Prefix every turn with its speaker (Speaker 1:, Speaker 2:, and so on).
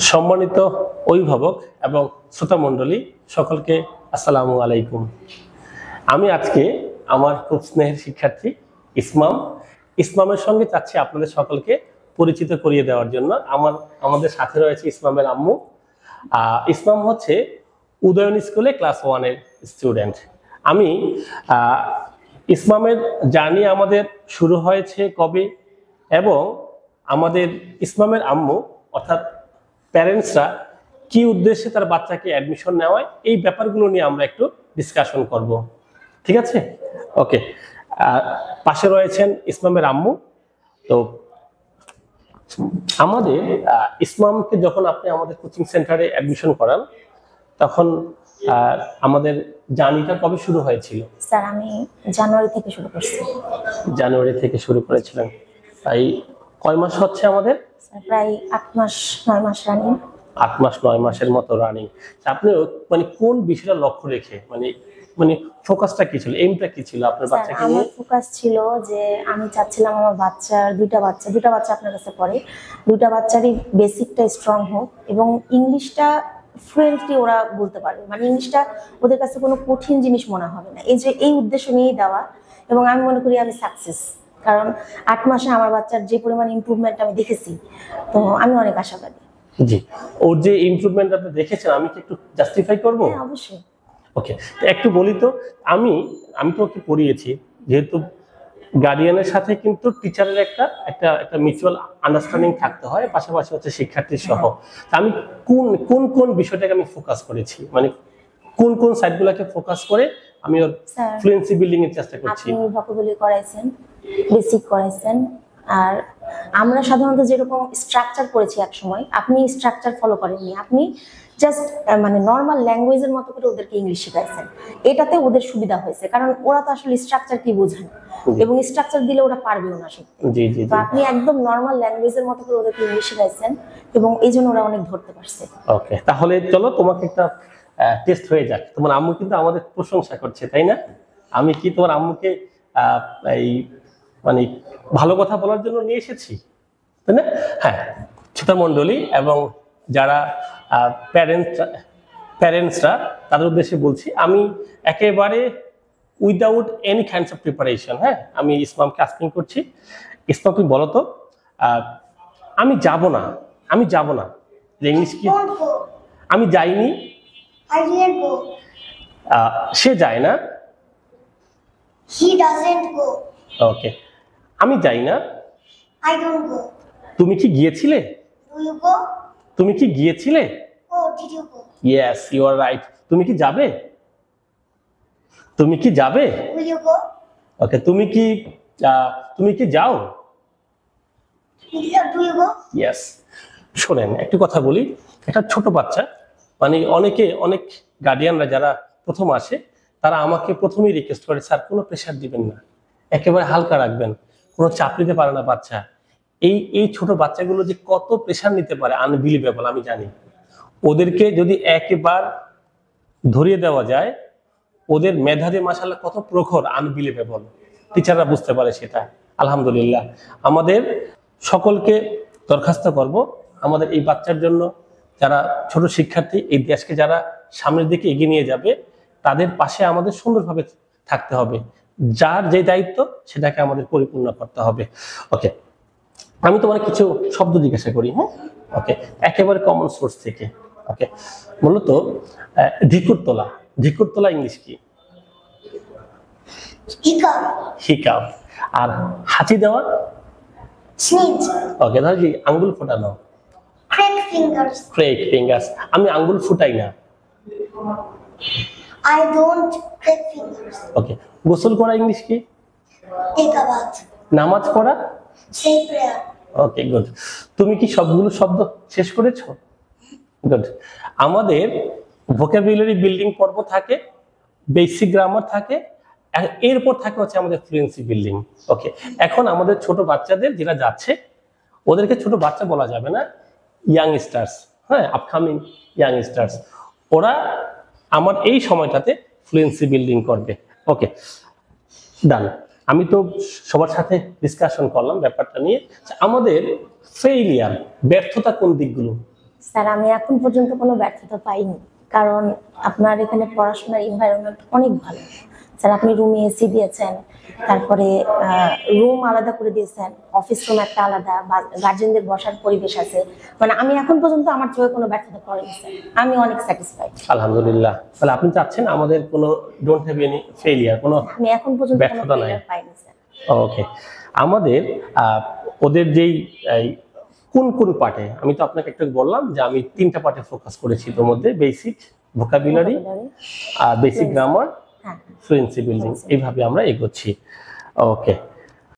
Speaker 1: সম্মানিত অভিভাবক এবং শ্রোতা মণ্ডলী সকলকে আসসালামু আলাইকুম। আমি আজকে আমার খুব স্নেহের শিক্ষার্থী ইসমামের সঙ্গে চাচ্ছি আপনাদের সকলকে পরিচিত করিয়ে দেওয়ার জন্য। আমাদের সাথে রয়েছে ইসমামের আম্মু। ইসমাম হচ্ছে উদয়ন স্কুলে ক্লাস 1 এর স্টুডেন্ট। আমি ইসমামের জার্নি আমাদের শুরু হয়েছে কবে এবং আমাদের ইসমামের আম্মু অর্থাৎ প্যারেন্টসরা কি উদ্দেশ্যে তার বাচ্চাকে অ্যাডমিশন নেওয়ায় এই ব্যাপারগুলো নিয়ে আমরা একটু ডিসকাশন করব। ঠিক আছে? ওকে। পাশে রয়েছেন ইসমামের আম্মু। তো আমাদের ইসমামকে যখন আপনি আমাদের কোচিং সেন্টারে অ্যাডমিশন করান তখন আমাদের জার্নিটা কবে শুরু হয়েছিল?
Speaker 2: স্যার আমি জানুয়ারি থেকে শুরু করছি।
Speaker 1: জানুয়ারি থেকে শুরু করেছিলেন। তাই কয় মাস হচ্ছে আমাদের?
Speaker 2: প্রায় 8 মাস 9 মাস রানিং।
Speaker 1: 8 মাস 9 মাসের মতো রানিং। আপনি মানে কোন বিষয়টা লক্ষ্য রেখে মানে ফোকাসটা কি ছিল, এইমটা কি ছিল আপনার বাচ্চাকে নিয়ে?
Speaker 2: আমার ফোকাস ছিল যে আমি চাচ্ছিলাম আমার বাচ্চার দুইটা বাচ্চা আপনার কাছে পড়ে, দুইটা বাচ্চারই বেসিকটা স্ট্রং হোক এবং ইংলিশটা ফ্লুয়েন্টলি ওরা বলতে পারবে, মানে ইংলিশটা ওদের কাছে কোনো কঠিন জিনিস মনে হবে না। এই উদ্দেশ্য নিয়েই দেওয়া এবং আমি মনে করি আমি সাকসেস, কারণ 8 মাসে আমার বাচ্চার যে পরিমাণ ইমপ্রুভমেন্ট আমি দেখেছি, তো আমি অনেক আশাবাদী।
Speaker 1: জি, ওর যে ইমপ্রুভমেন্ট আপনি দেখেছেন আমি কি একটু জাস্টিফাই করব?
Speaker 2: হ্যাঁ, অবশ্যই।
Speaker 1: ওকে, একটু বলি তো। আমি তো ওকে পড়িয়েছি, যেহেতু গার্ডিয়ানের সাথে কিন্তু টিচারের একটা মিউচুয়াল আন্ডারস্ট্যান্ডিং থাকতে হয়, পাশাপাশি হচ্ছে শিক্ষার্থীর সহ। আমি কোন বিষয়টাকে আমি ফোকাস করেছি, মানে কোন সাইডগুলোকে ফোকাস করে আমি ওর ফ্লুয়েন্সি বিল্ডিং এর চেষ্টা করছি।
Speaker 2: আপনি ভোকাবুলারি করাইছেন, বেসিক করাইছেন, আর আমরা সাধারণত যেরকম স্ট্রাকচার করেছি এক সময়, আপনি স্ট্রাকচার ফলো করেননি। আপনি জাস্ট মানে নর্মাল ল্যাঙ্গুয়েজের মতো করে ওদেরকে ইংলিশ শেখাইছেন। এটাতে ওদের সুবিধা হয়েছে, কারণ ওরা তো আসলে স্ট্রাকচার কি বোঝে না এবং স্ট্রাকচার দিলে ওরা পারবেও না শিখতে।
Speaker 1: জি জি।
Speaker 2: তো আপনি একদম নর্মাল ল্যাঙ্গুয়েজের মতো করে ওদেরকে ইংলিশ শেখাইছেন এবং এই জন্য ওরা অনেক ধরতে পারছে।
Speaker 1: ওকে, তাহলে চলো তোমাকে একটা টেস্ট হয়ে যাক। তোমার আম্মু কিন্তু আমাদের প্রশংসা করছে, তাই না? আমি কি তোমার আম্মুকে এই মানে ভালো কথা বলার জন্য নিয়ে এসেছি, তাই না? হ্যাঁ, ছোট মণ্ডলী এবং যারা প্যারেন্টসরা তাদের উদ্দেশ্যে বলছি, আমি একেবারে without any kinds of preparation, হ্যাঁ, আমি ইসমামকে আস্কিং করছি, ইসমাম তুমি বলো তো, আমি যাব না ইংলিশ কি? আমি যাইনি। সে যায় না। ওকে, আমি যাই না। তুমি কি গিয়েছিলে? তুমি কি গিয়েছিলে? Yes, you are right. তুমি কি যাবে? ওকে, তুমি কি যাও? ইয়েস। শোনেন, একটু কথা বলি। একটা ছোট বাচ্চা, মানে অনেক গার্ডিয়ানরা যারা প্রথম আসে তারা আমাকে প্রথমেই রিকোয়েস্ট করে, স্যার কোনো প্রেশার দিবেন না, একেবারে হালকা রাখবেন, কোনো চাপ নিতে পারে না বাচ্চা। এই ছোট বাচ্চাগুলো যে কত প্রেশার নিতে পারে আনবিলিভেবল, আমি জানি। ওদেরকে যদি একবার ধরিয়ে দেওয়া যায়, ওদের মেধা যে মাশাআল্লাহ কত প্রখর, আনবিলিভেবল, টিচাররা বুঝতে পারে সেটা। আলহামদুলিল্লাহ, আমাদের সকলকে দরখাস্ত করব, আমাদের এই বাচ্চার জন্য, যারা ছোট শিক্ষার্থী, এই দেশকে যারা সামনের দিকে এগিয়ে নিয়ে যাবে, তাদের পাশে আমাদের সুন্দরভাবে থাকতে হবে। যার যে দায়িত্ব সেটাকে আমাদের পরিপূর্ণ করতে হবে। ওকে, আমি তোমার কিছু শব্দ জিজ্ঞাসা করি। হ্যাঁ, ওকে, একেবারে কমন সোর্স থেকে। ওকে, মূলত ধিকুর তোলা ইংলিশ কি? হিকাপ। আর হাঁচি দেওয়া? ওকে, ধর কি আঙ্গুল ফোটানো? ক্রেক ফিঙ্গার্স। আমি আঙ্গুল ফুটাই না। ওকে, গোসল করা ইংলিশ কি? নামাজ পড়া? ওকে, গুড। তুমি কি সবগুলো শব্দ শেষ করেছো? গুড। আমাদের ভোকাবুলারি বিল্ডিং পর্ব থাকে, বেসিক গ্রামার থাকে, এরপর থাকে হচ্ছে আমাদের ফ্লুয়েন্সি বিল্ডিং। ওকে, এখন আমাদের ছোট বাচ্চাদের যেটা যাচ্ছে, ওদেরকে ছোট বাচ্চা বলা যাবে না, ইয়াং স্টার্স, হ্যাঁ, আপকামিং ইয়াং স্টার্স। ওরা আমার এই সময়টাতে ফ্লুয়েন্সি বিল্ডিং করবে। ওকে, ডান। আমি তো সবার সাথে ডিসকাশন করলাম ব্যাপারটা নিয়ে। আমাদের ফেইলিয়ার, ব্যর্থতা কোন দিকগুলো?
Speaker 2: স্যার আমি এখন পর্যন্ত কোনো ব্যর্থতা পাইনি, কারণ আপনার এখানে পড়াশোনার এনভায়রনমেন্ট অনেক ভালো। স্যার আপনি রুমে এসি দিয়েছেন, তারপরে রুম আলাদা করে দিয়েছেন, অফিস রুম একটা আলাদা, গার্জেনদের বসার পরিবেশ আছে। মানে আমি এখন পর্যন্ত আমার চোখে কোনো ব্যর্থতা পড়েনি স্যার, আমি অনেক স্যাটিসফাইড।
Speaker 1: আলহামদুলিল্লাহ। তাহলে আপনি চাচ্ছেন আমাদের কোনো ডোন্ট হ্যাভ এনি ফেলিয়ার, কোনো
Speaker 2: আমি এখন পর্যন্ত কোনো
Speaker 1: ব্যর্থতা নাই।
Speaker 2: failure পাইনি স্যার।
Speaker 1: ওকে, আমাদের ওদের যেই কোন কোন পার্টে, আমি তো আপনাকে একটু বললাম যে আমি 3টা পার্টে ফোকাস করেছি, তোর মধ্যে বেসিক ভোকাবুলারি, বেসিক গ্রামার,
Speaker 2: হ্যাঁ।
Speaker 1: ফ্লুয়েন্সি বিল্ডিং, এইভাবে আমরা এগোচ্ছি। ওকে,